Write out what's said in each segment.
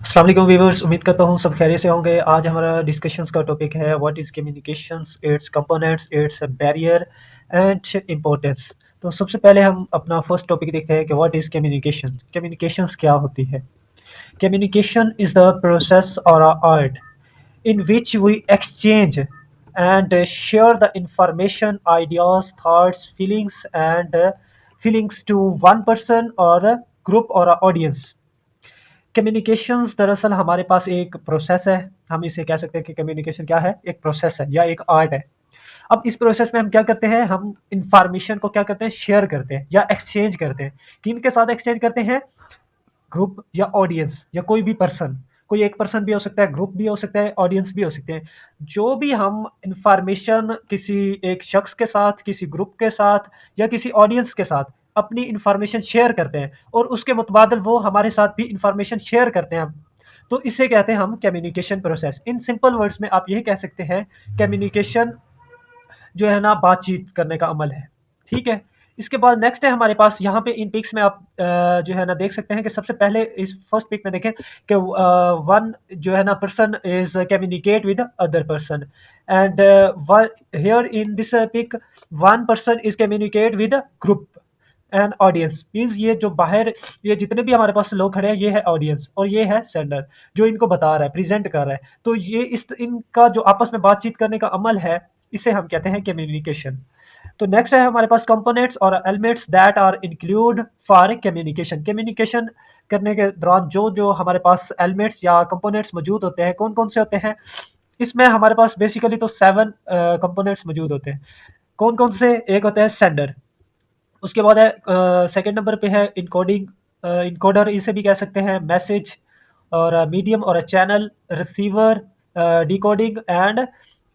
अस्सलाम वालेकुम व्यूअर्स, उम्मीद करता हूँ सब खैरियत से होंगे। आज हमारा डिस्कशंस का टॉपिक है what is communications, it's components, it's barrier and importance. तो सबसे पहले हम अपना फर्स्ट टॉपिक देखते हैं कि व्हाट इज़ कम्युनिकेशन। कम्युनिकेशंस क्या होती है? कम्युनिकेशन इज़ द प्रोसेस और art in which we exchange and share the information, ideas, thoughts, feelings to one person or a group or a audience। Communications दरअसल हमारे पास एक प्रोसेस है। हम इसे कह सकते हैं कि कम्युनिकेशन क्या है? एक प्रोसेस है या एक आर्ट है। अब इस प्रोसेस में हम क्या करते हैं? हम इंफॉर्मेशन को क्या करते हैं? शेयर करते हैं या एक्सचेंज करते हैं। किन के साथ एक्सचेंज करते हैं? ग्रुप या ऑडियंस या कोई भी पर्सन। कोई एक पर्सन भी हो सकता है, ग्रुप भी हो सकता है, ऑडियंस भी हो सकते हैं। जो भी हम इंफॉर्मेशन किसी एक शख्स के साथ, किसी ग्रुप के साथ या किसी ऑडियंस के साथ अपनी इंफॉर्मेशन शेयर करते हैं और उसके मुतबादल वो हमारे साथ भी इंफॉर्मेशन शेयर करते हैं, तो इसे कहते हैं हम communication process. In simple words में आप यही कह सकते हैं, कम्युनिकेशन जो है ना बातचीत करने का अमल है। ठीक है। इसके बाद नेक्स्ट है हमारे पास यहाँ पे इन पिक्स में आप जो है ना देख सकते हैं कि सबसे पहले इस फर्स्ट पिक में देखें कि वन जो है ना person is communicate with other person and here in this pic one person is communicate with group and audience. Means ये जो बाहर ये जितने भी हमारे पास लोग खड़े हैं ये है ऑडियंस और ये है सेंडर जो इनको बता रहा है, प्रेजेंट कर रहा है। तो ये इस इनका जो आपस में बातचीत करने का अमल है, इसे हम कहते हैं कम्युनिकेशन। तो नेक्स्ट है हमारे पास कंपोनेंट्स और elements that are include for communication. Communication करने के दौरान जो जो हमारे पास एलिमेंट्स या कंपोनेंट्स मौजूद होते हैं, कौन कौन से होते हैं? इसमें हमारे पास बेसिकली तो 7 कंपोनेंट्स मौजूद होते हैं। कौन कौन से? एक होता है सेंडर, उसके बाद है सेकंड नंबर पे है इनकोडिंग, इनकोडर इसे भी कह सकते हैं, मैसेज और मीडियम और channel, receiver, decoding and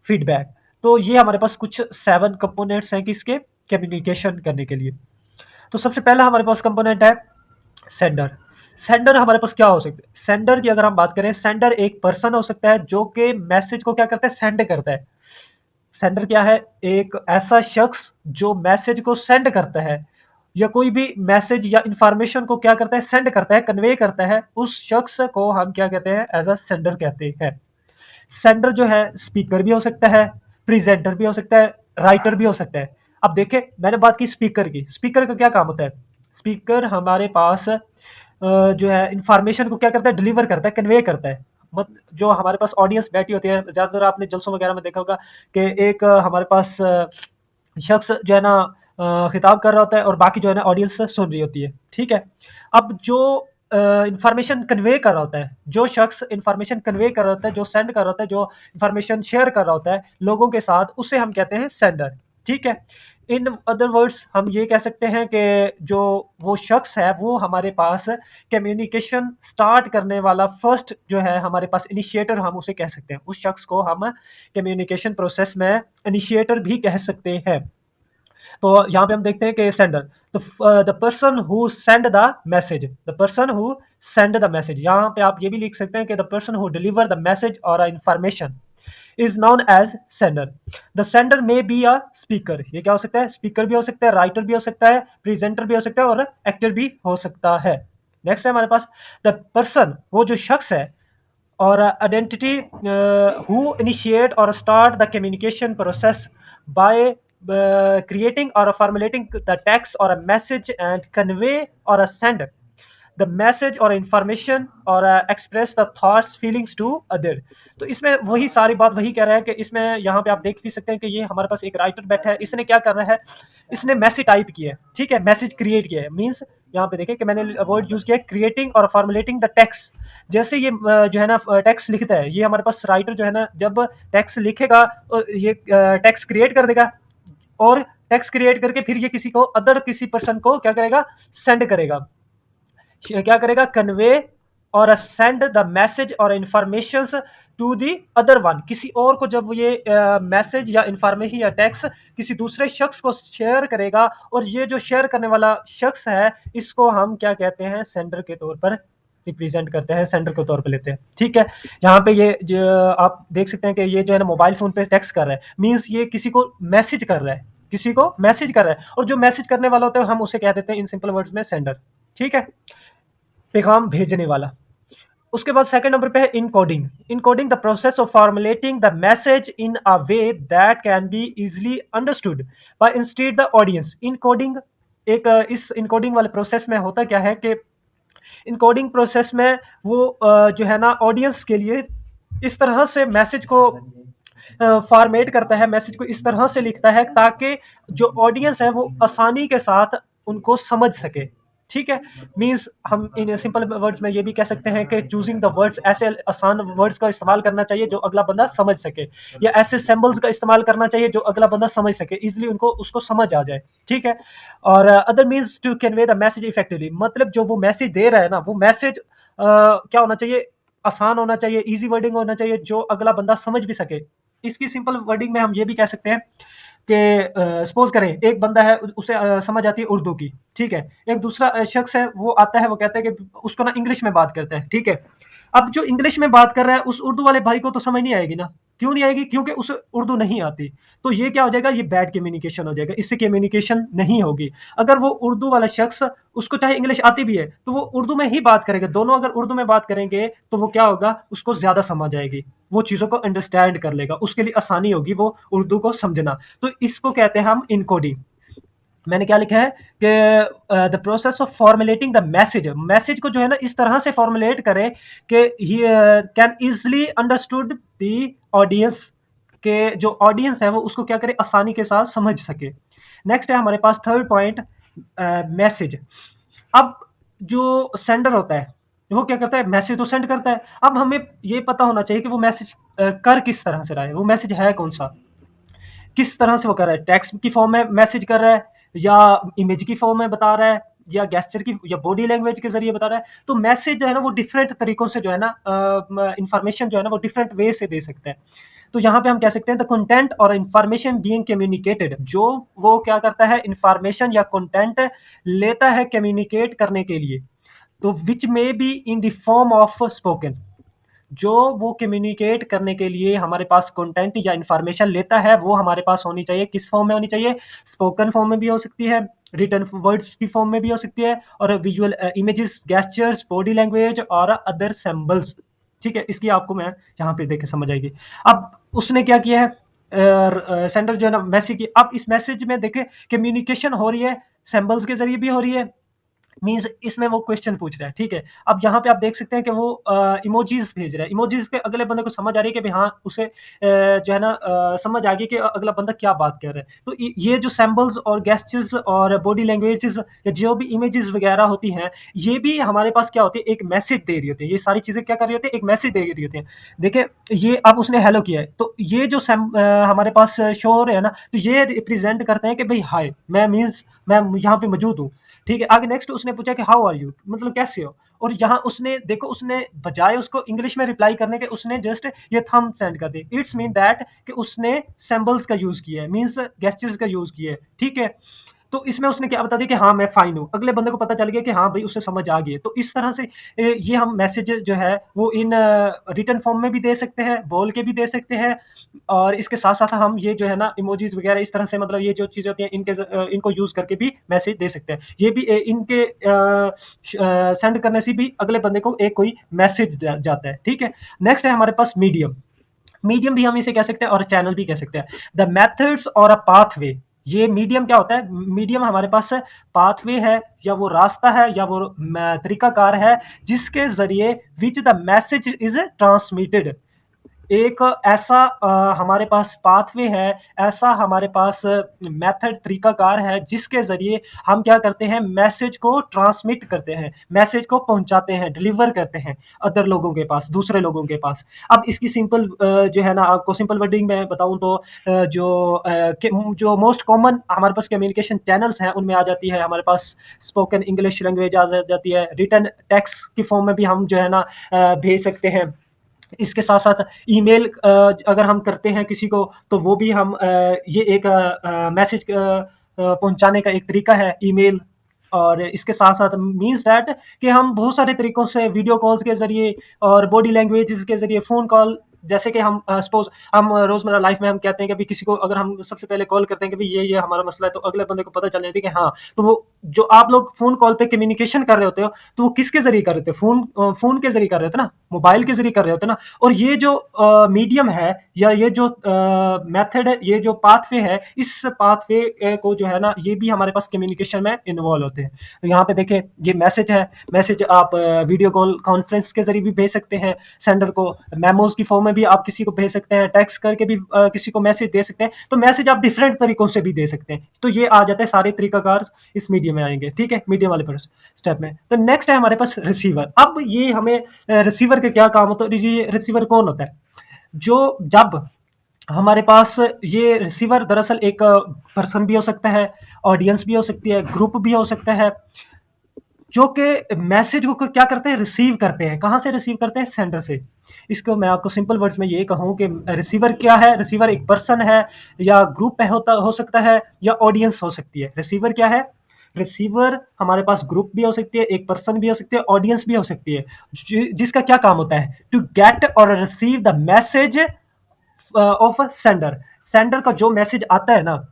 feedback. तो ये हमारे पास कुछ 7 कंपोनेंट्स हैं किसके? कम्युनिकेशन करने के लिए। तो सबसे पहला हमारे पास कंपोनेंट है सेंडर। सेंडर हमारे पास क्या हो सकता है? सेंडर की अगर हम बात करें, सेंडर एक पर्सन हो सकता है जो कि मैसेज को क्या करता है? सेंड करता है। सेंडर क्या है? एक ऐसा शख्स जो मैसेज को सेंड करता है या कोई भी मैसेज या इंफॉर्मेशन को क्या करता है? सेंड करता है, कन्वे करता है। उस शख्स को हम क्या कहते हैं? एज अ सेंडर कहते हैं। सेंडर जो है स्पीकर भी हो सकता है, प्रेजेंटर भी हो सकता है, राइटर भी हो सकता है। अब देखें, मैंने बात की स्पीकर की। स्पीकर का क्या काम होता है? स्पीकर हमारे पास जो है इंफॉर्मेशन को क्या करता है? डिलीवर करता है, कन्वे करता है। मत जो हमारे पास ऑडियंस बैठी होती है, ज़्यादातर आपने जलसों वगैरह में देखा होगा कि एक हमारे पास शख्स जो है ना खिताब कर रहा होता है और बाकी जो है ना ऑडियंस सुन रही होती है। ठीक है। अब जो इंफॉर्मेशन कन्वे कर रहा होता है, जो शख्स इंफॉर्मेशन कन्वे कर रहा होता है, जो सेंड कर रहा होता है, जो इंफॉर्मेशन शेयर कर रहा होता है लोगों के साथ, उसे हम कहते हैं सेंडर। ठीक है। इन अदर वर्ड्स हम ये कह सकते हैं कि जो वो शख्स है वो हमारे पास कम्युनिकेशन स्टार्ट करने वाला फर्स्ट जो है हमारे पास इनिशिएटर, हम उसे कह सकते हैं। उस शख्स को हम कम्युनिकेशन प्रोसेस में इनिशिएटर भी कह सकते हैं। तो यहाँ पे हम देखते हैं कि sender, the person who send the message, the person who send the message. यहाँ पे आप ये भी लिख सकते हैं कि the person who deliver the message और information is known as sender. The sender may be a speaker. ये क्या हो सकता है? स्पीकर भी हो सकता है, राइटर भी हो सकता है, प्रेजेंटर भी हो सकता है और एक्टर भी हो सकता है। नेक्स्ट है हमारे पास द पर्सन, वो जो शख्स है, और आइडेंटिटी हु इनिशिएट और start the communication process by creating or formulating the text or a message and convey or send the message or information or express the thoughts feelings to other। तो इसमें वही सारी बात वही कह रहा है कि इसमें यहाँ पे आप देख भी सकते हैं कि ये हमारे पास एक राइटर बैठा है। इसने क्या कर रहा है? इसने मैसेज टाइप किया है। ठीक है, मैसेज क्रिएट किया है। मीन्स यहाँ पे देखें कि मैंने वर्ड यूज किया है क्रिएटिंग और फॉर्मुलेटिंग द टेक्स्ट। जैसे ये जो है ना टेक्स्ट लिखता है, ये हमारे पास राइटर जो है ना जब टेक्स्ट लिखेगा ये टेक्स्ट क्रिएट कर देगा और टेक्स्ट क्रिएट करके फिर ये किसी को अदर किसी पर्सन को क्या करेगा? सेंड करेगा। क्या करेगा? Convey or send the message और information to the other one. किसी और को जब ये मैसेज या इंफॉर्मेशन या टेक्स्ट किसी दूसरे शख्स को शेयर करेगा और ये जो शेयर करने वाला शख्स है इसको हम क्या कहते हैं? सेंडर के तौर पर रिप्रेजेंट करते हैं, सेंडर के तौर पर लेते हैं। ठीक है। यहाँ पे ये जो आप देख सकते हैं कि ये जो है ना मोबाइल फोन पे टेक्स्ट कर रहा है, मीन्स ये किसी को मैसेज कर रहा है, किसी को मैसेज कर रहा है और जो मैसेज करने वाला होता है हम उसे कह देते हैं इन सिंपल वर्ड्स में सेंडर। ठीक है, पैगाम भेजने वाला। उसके बाद सेकंड नंबर पे है encoding. Encoding the process of formulating the message in a way that can be easily understood by instead the audience. Encoding एक इस इनकोडिंग वाले प्रोसेस में होता क्या है कि इनकोडिंग प्रोसेस में वो जो है ना ऑडियंस के लिए इस तरह से मैसेज को फॉर्मेट करता है, मैसेज को इस तरह से लिखता है ताकि जो ऑडियंस है वो आसानी के साथ उनको समझ सके। ठीक है, मीन्स हम इन सिंपल वर्ड्स में ये भी कह सकते हैं कि चूजिंग द वर्ड्स, ऐसे आसान वर्ड्स का इस्तेमाल करना चाहिए जो अगला बंदा समझ सके, या ऐसे सिंबल्स का इस्तेमाल करना चाहिए जो अगला बंदा समझ सके, इजिली उनको उसको समझ आ जाए। ठीक है, और other means to convey the message effectively, मतलब जो वो मैसेज दे रहा है ना, वो मैसेज क्या होना चाहिए, आसान होना चाहिए, इजी वर्डिंग होना चाहिए जो अगला बंदा समझ भी सके। इसकी सिंपल वर्डिंग में हम ये भी कह सकते हैं कि सपोज करें एक बंदा है, उसे समझ आती है उर्दू की, ठीक है, एक दूसरा शख्स है वो आता है, वो कहता है कि उसको ना इंग्लिश में बात करता है। ठीक है, अब जो इंग्लिश में बात कर रहा है उस उर्दू वाले भाई को तो समझ नहीं आएगी ना, क्यों नहीं आएगी, क्योंकि उसे उर्दू नहीं आती। तो ये क्या हो जाएगा, ये बैड कम्युनिकेशन हो जाएगा, इससे कम्युनिकेशन नहीं होगी। अगर वो उर्दू वाला शख्स, उसको चाहे इंग्लिश आती भी है तो वो उर्दू में ही बात करेगा, दोनों अगर उर्दू में बात करेंगे तो वो क्या होगा, उसको ज्यादा समझ आएगी, वो चीजों को अंडरस्टैंड कर लेगा, उसके लिए आसानी होगी वो उर्दू को समझना। तो इसको कहते हैं हम इनकोडिंग। मैंने क्या लिखा है कि the process of formulating the message, message को जो है ना इस तरह से फॉर्मुलेट करें कि he can easily understood the audience, के जो ऑडियंस है वो उसको क्या करे, आसानी के साथ समझ सके। नेक्स्ट है हमारे पास थर्ड पॉइंट, मैसेज। अब जो सेंडर होता है वो क्या करता है, मैसेज तो सेंड करता है। अब हमें ये पता होना चाहिए कि वो मैसेज कर किस तरह से रहा है, वो मैसेज है कौन सा, किस तरह से वो कर रहा है, टेक्स्ट की फॉर्म में मैसेज कर रहा है, या इमेज की फॉर्म में बता रहा है, या गेस्चर की या बॉडी लैंग्वेज के जरिए बता रहा है। तो मैसेज जो है ना वो डिफरेंट तरीकों से जो है ना इंफॉर्मेशन जो है ना वो डिफरेंट वे से दे सकता है। तो यहाँ पे हम कह सकते हैं द कंटेंट और इंफॉर्मेशन बीइंग कम्युनिकेटेड, जो वो क्या करता है, इंफॉर्मेशन या कंटेंट लेता है कम्युनिकेट करने के लिए, तो विच में be in the form of spoken, जो वो कम्युनिकेट करने के लिए हमारे पास कंटेंट या इंफॉर्मेशन लेता है वो हमारे पास होनी चाहिए, किस फॉर्म में होनी चाहिए, स्पोकन फॉर्म में भी हो सकती है, रिटन वर्ड्स की फॉर्म में भी हो सकती है, और visual images, gestures, body language और अदर सिंबल्स। ठीक है, इसकी आपको मैं यहाँ पे देख के समझ आएगी। अब उसने क्या किया है, सेंडर जो है ना मैसेज की, अब इस मैसेज में देखे कम्युनिकेशन हो रही है, सिंबल्स के जरिए भी हो रही है, मीन्स इसमें वो क्वेश्चन पूछ रहा है। ठीक है, अब यहाँ पे आप देख सकते हैं कि वो इमोजीज भेज रहा है, इमोजीज पे अगले बंदे को समझ आ रही है कि भाई हाँ उसे जो है ना समझ आ गई कि अगला बंदा क्या बात कर रहा है। तो ये जो सिंबल्स और गेस्चर्स और बॉडी लैंग्वेजेस या जो भी इमेजेस वगैरह होती हैं, ये भी हमारे पास क्या होती है, एक मैसेज दे रही होती है, ये सारी चीजें क्या कर रही होती है, एक मैसेज दे रही होती है। देखिए, ये अब उसने हेलो किया है, तो ये जो हमारे पास शो हो रहे हैं ना, तो ये रिप्रेजेंट करते हैं कि भाई हाय, मैं मीन्स मैं यहाँ पे मौजूद हूँ। ठीक है, आगे नेक्स्ट उसने पूछा कि हाउ आर यू, मतलब कैसे हो, और यहाँ उसने देखो, उसने बजाय उसको इंग्लिश में रिप्लाई करने के उसने जस्ट ये थंब सेंड कर दी, इट्स मीन दैट कि उसने सिंबल्स का यूज किया है, मीन्स गेस्चर्स का यूज किया है। ठीक है, तो इसमें उसने क्या बता दिया कि हाँ मैं फाइन हूँ, अगले बंदे को पता चल गया कि हाँ भाई उसे समझ आ गई है। तो इस तरह से ये हम मैसेज जो है वो इन रिटन फॉर्म में भी दे सकते हैं, बोल के भी दे सकते हैं, और इसके साथ साथ हम ये जो है ना इमोजीज वगैरह इस तरह से, मतलब ये जो चीज़ें होती हैं इनके इनको यूज करके भी मैसेज दे सकते हैं। ये भी इनके सेंड करने से भी अगले बंदे को एक कोई मैसेज जाता है। ठीक है, नेक्स्ट है हमारे पास मीडियम। मीडियम भी हम इसे कह सकते हैं और चैनल भी कह सकते हैं। द मेथड्स और अ पाथवे, ये मीडियम क्या होता है, मीडियम हमारे पास पाथवे है, या वो रास्ता है, या वो तरीकाकार है जिसके जरिए which the message is transmitted. एक ऐसा हमारे पास पाथवे है, ऐसा हमारे पास मेथड तरीकाकार है जिसके ज़रिए हम क्या करते हैं, मैसेज को ट्रांसमिट करते हैं, मैसेज को पहुंचाते हैं, डिलीवर करते हैं अदर लोगों के पास, दूसरे लोगों के पास। अब इसकी सिंपल जो है ना आपको सिंपल वर्डिंग में बताऊं तो जो मोस्ट कॉमन हमारे पास कम्युनिकेशन चैनल्स हैं उनमें आ जाती है हमारे पास स्पोकन इंग्लिश लैंग्वेज आ जाती है, रिटन टेक्स्ट की फॉर्म में भी हम जो है ना भेज सकते हैं। इसके साथ साथ ईमेल अगर हम करते हैं किसी को तो वो भी हम ये एक मैसेज पहुंचाने का एक तरीका है ईमेल। और इसके साथ साथ मीन्स दैट कि हम बहुत सारे तरीकों से वीडियो कॉल्स के जरिए और बॉडी लैंग्वेज के जरिए फ़ोन कॉल, जैसे कि हम सपोज हम रोज़मर्रा लाइफ में हम कहते हैं कि अभी किसी को अगर हम सबसे पहले कॉल करते हैं कि भाई ये हमारा मसला है, तो अगले बंदे को पता चल जाती है कि हाँ, तो वो जो आप लोग फ़ोन कॉल पे कम्युनिकेशन कर रहे होते हो, तो वो किसके ज़रिए कर रहे थे? फ़ोन के ज़रिए कर रहे थे ना, मोबाइल के ज़रिए कर रहे होते ना। और ये जो मीडियम है या ये जो मेथड है, ये जो पाथवे है, इस पाथवे को जो है ना, ये भी हमारे पास कम्युनिकेशन में इन्वॉल्व होते हैं। तो यहाँ पे देखिए, ये मैसेज है, मैसेज आप वीडियो कॉल कॉन्फ्रेंस के ज़रिए भी भेज सकते हैं सेंडर को, मेमोज़ की फ़ॉर्म में भी आप किसी को भेज सकते हैं, टेक्स्ट करके भी किसी को मैसेज दे सकते हैं। तो मैसेज आप डिफरेंट तरीकों से भी दे सकते हैं। तो ये आ जाता है, सारे तरीकाकार इस मीडियम में आएँगे, ठीक है? मीडियम वाले पर स्टेप में। तो नेक्स्ट है हमारे पास रिसीवर। अब ये हमें रिसीवर के क्या काम होता है, ये रिसीवर कौन होता है? जो जब हमारे पास ये रिसीवर दरअसल एक पर्सन भी हो सकता है, ऑडियंस भी हो सकती है, ग्रुप भी हो सकता है, जो कि मैसेज को क्या करते हैं, रिसीव करते हैं। कहाँ से रिसीव करते हैं? सेंडर से। इसको मैं आपको सिंपल वर्ड्स में ये कहूँ कि रिसीवर क्या है? रिसीवर एक पर्सन है, या ग्रुप है, होता हो सकता है, या ऑडियंस हो सकती है। रिसीवर क्या है? रिसीवर हमारे पास ग्रुप भी हो सकती है, एक पर्सन भी हो सकती है, ऑडियंस भी हो सकती है। जिसका क्या काम होता है? टू गेट और receive the message of sender. Sender का जो मैसेज आता है ना,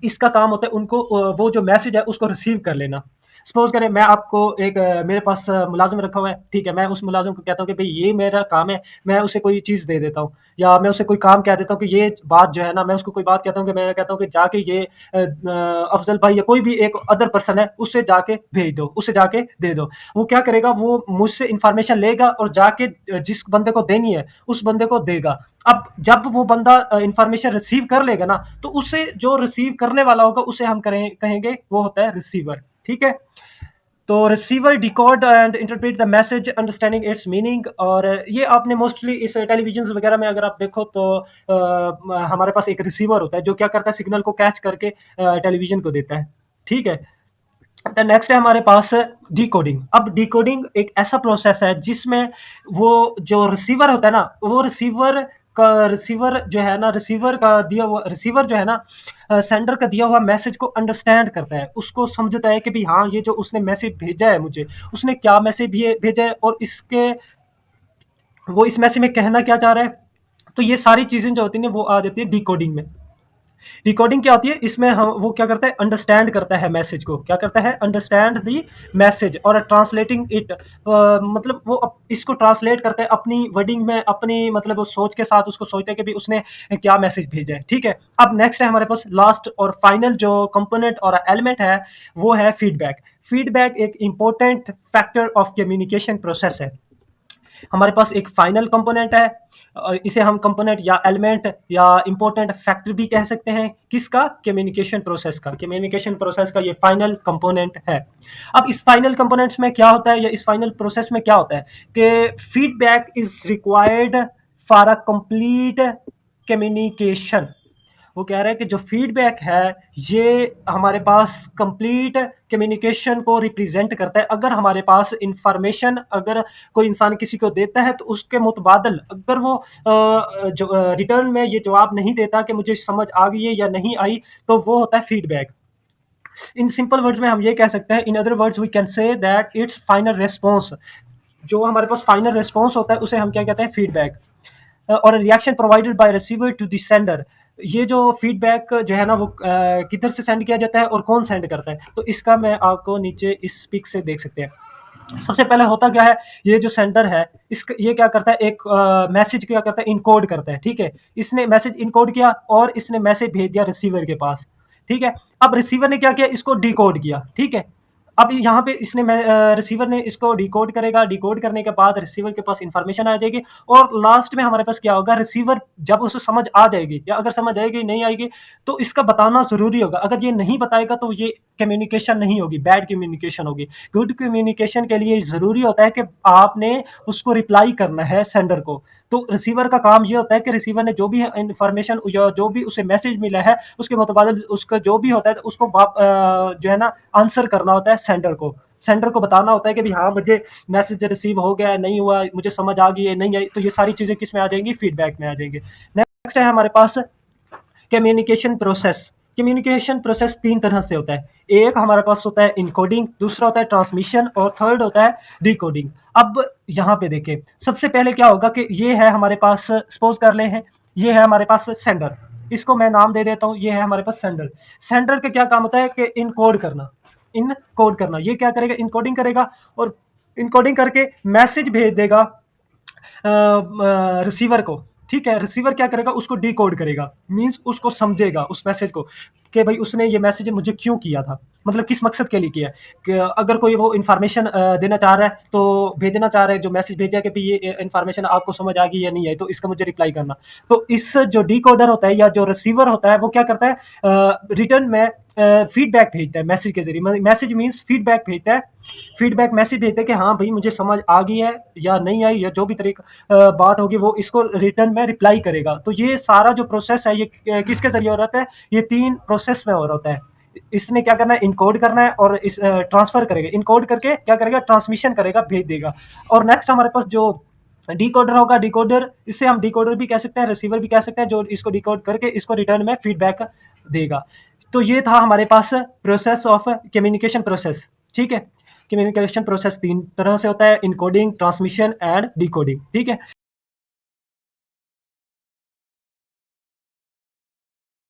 इसका काम होता है उनको वो जो मैसेज है उसको रिसीव कर लेना। सपोज करें मैं आपको एक मेरे पास मुलाजिम रखा हुआ है, ठीक है? मैं उस मुलाजिम को कहता हूँ कि भाई ये मेरा काम है, मैं उसे कोई चीज़ दे देता हूँ, या मैं उसे कोई काम कह देता हूँ कि ये बात जो है ना, मैं उसको कोई बात कहता हूँ कि मैं कहता हूँ कि जाके ये अफजल भाई या कोई भी एक अदर पर्सन है, उससे जाके भेज दो, उसे जाके दे दो। वो क्या करेगा? वो मुझसे इंफॉर्मेशन लेगा और जाके जिस बंदे को देनी है उस बंदे को देगा। अब जब वो बंदा इंफॉर्मेशन रिसीव कर लेगा ना, तो उसे जो रिसीव करने वाला होगा उसे हम कहेंगे वो होता है रिसीवर, ठीक है? तो receiver decode and interpret the message understanding its meaning. और ये आपने मोस्टली इस टेलीविजन वगैरह में अगर आप देखो तो हमारे पास एक रिसीवर होता है जो क्या करता है, सिग्नल को कैच करके टेलीविजन को देता है, ठीक है? द नेक्स्ट है हमारे पास डिकोडिंग। अब डिकोडिंग एक ऐसा प्रोसेस है जिसमें वो जो रिसीवर होता है ना, वो रिसीवर जो है ना, रिसीवर का दिया हुआ, रिसीवर जो है ना, सेंडर का दिया हुआ मैसेज को अंडरस्टैंड करता है, उसको समझता है कि भाई हाँ, ये जो उसने मैसेज भेजा है मुझे, उसने क्या मैसेज भेजा है, और इसके वो इस मैसेज में कहना क्या चाह रहा है। तो ये सारी चीज़ें जो होती हैं वो आ जाती है डिकोडिंग में। डिकोडिंग क्या होती है? इसमें हम वो क्या करता है, अंडरस्टैंड करता है मैसेज को, क्या करता है, अंडरस्टैंड दी मैसेज और ट्रांसलेटिंग इट, मतलब वो इसको ट्रांसलेट करता है अपनी वर्डिंग में, अपनी मतलब वो सोच के साथ उसको सोचते हैं कि भाई उसने क्या मैसेज भेजा है, ठीक है? अब नेक्स्ट है हमारे पास लास्ट और फाइनल जो कंपोनेंट और एलिमेंट है, वो है फीडबैक। फीडबैक एक important factor of communication process है। हमारे पास एक फाइनल कंपोनेंट है, इसे हम कंपोनेंट या एलिमेंट या इंपॉर्टेंट फैक्टर भी कह सकते हैं। किसका? कम्युनिकेशन प्रोसेस का। कम्युनिकेशन प्रोसेस का ये फाइनल कंपोनेंट है। अब इस फाइनल कंपोनेंट्स में क्या होता है, या इस फाइनल प्रोसेस में क्या होता है कि feedback is required for a complete communication. वो कह रहा है कि जो फीडबैक है ये हमारे पास कंप्लीट कम्युनिकेशन को रिप्रेजेंट करता है। अगर हमारे पास इंफॉर्मेशन, अगर कोई इंसान किसी को देता है तो उसके मुतबादल अगर वो जो रिटर्न में ये जवाब नहीं देता कि मुझे समझ आ गई है या नहीं आई, तो वो होता है फीडबैक। इन सिंपल वर्ड्स में हम ये कह सकते हैं, in other words we can say that it's final response. जो हमारे पास फाइनल रिस्पॉन्स होता है उसे हम क्या कहते हैं, फीडबैक। और reaction provided by receiver to the sender. ये जो फीडबैक जो है ना, वो किधर से सेंड किया जाता है और कौन सेंड करता है, तो इसका मैं आपको नीचे इस पिक से देख सकते हैं। सबसे पहले होता क्या है, ये जो सेंडर है, ये क्या करता है, एक मैसेज क्या करता है, इनकोड करता है, ठीक है? इसने मैसेज इनकोड किया और इसने मैसेज भेज दिया रिसीवर के पास, ठीक है? अब रिसीवर ने क्या किया, इसको डिकोड किया, ठीक है? अब यहाँ पे इसने रिसीवर ने इसको डिकोड करेगा, डिकोड करने के बाद रिसीवर के पास इंफॉर्मेशन आ जाएगी, और लास्ट में हमारे पास क्या होगा, रिसीवर जब उसे समझ आ जाएगी, या अगर समझ आएगी नहीं आएगी, तो इसका बताना ज़रूरी होगा। अगर ये नहीं बताएगा तो ये कम्युनिकेशन नहीं होगी, बैड कम्युनिकेशन होगी। गुड कम्युनिकेशन के लिए ज़रूरी होता है कि आपने उसको रिप्लाई करना है सेंडर को। तो रिसीवर का काम ये होता है कि रिसीवर ने जो भी इंफॉर्मेशन या जो भी उसे मैसेज मिला है, उसके मुतबादिल उसका जो भी होता है उसको जो है ना, आंसर करना होता है सेंडर को। सेंडर को बताना होता है कि भाई हाँ, मुझे मैसेज रिसीव हो गया है, नहीं हुआ, मुझे समझ आ गई है, नहीं आई। तो ये सारी चीज़ें किस में आ जाएंगी, फीडबैक में आ जाएंगे। नेक्स्ट है हमारे पास कम्युनिकेशन प्रोसेस। कम्युनिकेशन प्रोसेस 3 तरह से होता है। एक हमारे पास होता है इनकोडिंग, दूसरा होता है ट्रांसमिशन, और थर्ड होता है डिकोडिंग। अब यहाँ पे देखें, सबसे पहले क्या होगा कि ये है हमारे पास, सपोज कर ले हैं, ये है हमारे पास सेंडर। इसको मैं नाम दे देता हूँ, ये है हमारे पास सेंडर। सेंडर का क्या काम होता है कि इनकोड करना। इनकोड करना। ये क्या करेगा, इनकोडिंग करेगा और इनकोडिंग करके मैसेज भेज देगा रिसीवर को। ठीक है, रिसीवर क्या करेगा, उसको डिकोड करेगा, मीन्स उसको समझेगा उस मैसेज को कि भाई उसने ये मैसेज मुझे क्यों किया था, मतलब किस मकसद के लिए किया है। कि अगर कोई वो इन्फॉर्मेशन देना चाह रहा है, तो भेजना चाह रहा है, जो मैसेज भेजा है कि भाई ये इन्फॉर्मेशन आपको समझ आ गई या नहीं आई, तो इसका मुझे रिप्लाई करना। तो इस जो डिकोडर होता है या जो रिसीवर होता है, वो क्या करता है, रिटर्न में फीडबैक भेजता है मैसेज के जरिए। मैसेज मीन्स फीडबैक भेजता है, फीडबैक मैसेज भेजते हैं कि हाँ भाई मुझे समझ आ गई है या नहीं आई, या जो भी तरीका बात होगी वो इसको रिटर्न में रिप्लाई करेगा। तो ये सारा जो प्रोसेस है ये किसके जरिए हो रहा है, ये 3 प्रोसेस में हो रहा होता है। इसने क्या करना है, इनकोड करना है और इस ट्रांसफर करेगा, इनकोड करके क्या करेगा, ट्रांसमिशन करेगा, भेज देगा। और नेक्स्ट हमारे पास जो डिकोडर होगा, डिकोडर इसे हम डिकोडर भी कह सकते हैं, रिसीवर भी कह सकते हैं, जो इसको डिकोड करके इसको रिटर्न में फीडबैक देगा। तो ये था हमारे पास प्रोसेस ऑफ कम्युनिकेशन प्रोसेस। ठीक है, कम्युनिकेशन प्रोसेस 3 तरह से होता है, इनकोडिंग, ट्रांसमिशन एंड डिकोडिंग। ठीक है।